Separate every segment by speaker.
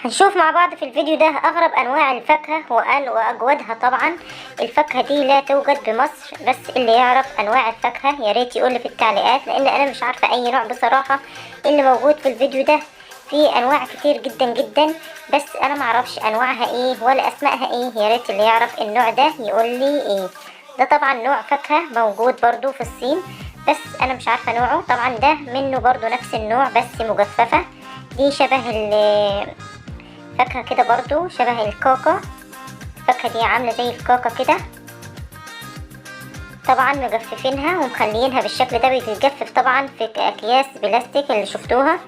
Speaker 1: هنشوف مع بعض في الفيديو ده أغرب أنواع الفاكهة وأجودها. طبعا الفاكهة دي لا توجد بمصر، بس اللي يعرف أنواع الفاكهة ياريت يقولي في التعليقات، لأن أنا مش عارفة أي نوع بصراحة اللي موجود في الفيديو ده. في أنواع كتير جدا جدا، بس أنا معرفش أنواعها إيه ولا أسمائها إيه. ياريت اللي يعرف النوع ده يقولي إيه. ده طبعا نوع فاكهة موجود برضو في الصين، بس أنا مش عارفة نوعه. طبعا ده منه برضو نفس النوع بس مجففة. دي شبه فاكهة كده برضو شبه الكاكا. الفاكهة دي عاملة زي الكاكا كده. طبعا مجففينها ومخليينها بالشكل ده. بيتجفف طبعا في اكياس بلاستيك اللي شفتوها.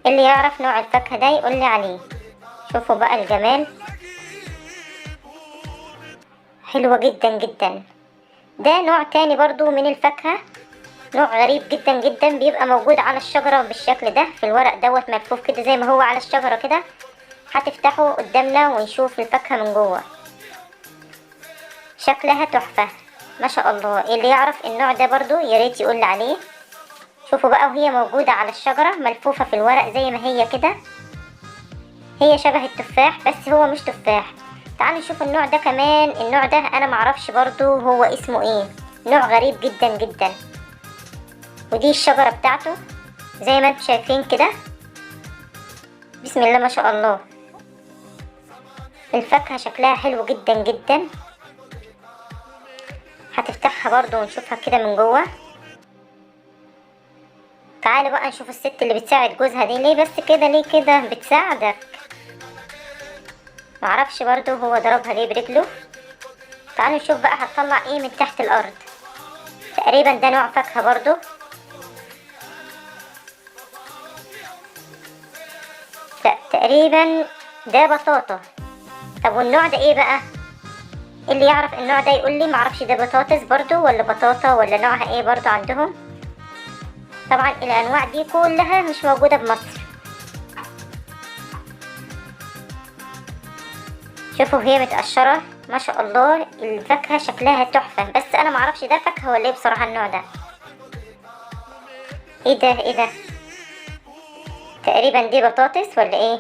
Speaker 1: اللي يعرف نوع الفاكهة ده يقولي عليه. شوفوا بقى الجمال، حلوة جدا جدا. ده نوع تاني برضو من الفاكهة، نوع غريب جدا جدا. بيبقى موجود على الشجرة بالشكل ده، في الورق دوت ملفوف كده زي ما هو على الشجرة كده. هتفتحه قدامنا ونشوف الفاكهة من جوه. شكلها تحفة ما شاء الله. اللي يعرف النوع ده برضو ياريت يقول عليه. شوفوا بقى وهي موجودة على الشجرة ملفوفة في الورق زي ما هي كده. هي شبه التفاح بس هو مش تفاح. تعالوا نشوف النوع ده كمان. النوع ده انا معرفش برضو هو اسمه ايه. نوع غريب جدا جدا. ودي الشجرة بتاعته زي ما انتم شايفين كده. بسم الله ما شاء الله. الفاكهة شكلها حلو جدا جدا. هتفتحها برضو ونشوفها كده من جوه. تعالوا بقى نشوف الست اللي بتساعد جوزها دي ليه بس كده، ليه كده بتساعدك؟ معرفش برضو هو ضربها ليه برجله. تعالوا نشوف بقى هتطلع ايه من تحت الارض. تقريبا ده نوع فاكهة برضو. لا تقريبا ده بطاطا. طب والنوع ده ايه بقى؟ اللي يعرف النوع ده يقولي. معرفش ده بطاطس برضو ولا بطاطا ولا نوعها ايه برضو عندهم. طبعا الانواع دي كلها مش موجودة بمصر. شوفوا هي متقشرة ما شاء الله. الفاكهة شكلها تحفة، بس انا معرفش ده فاكهة ولا ايه بصراحة النوع ده. ايه ده ايه ده؟ تقريبا دي بطاطس ولا ايه؟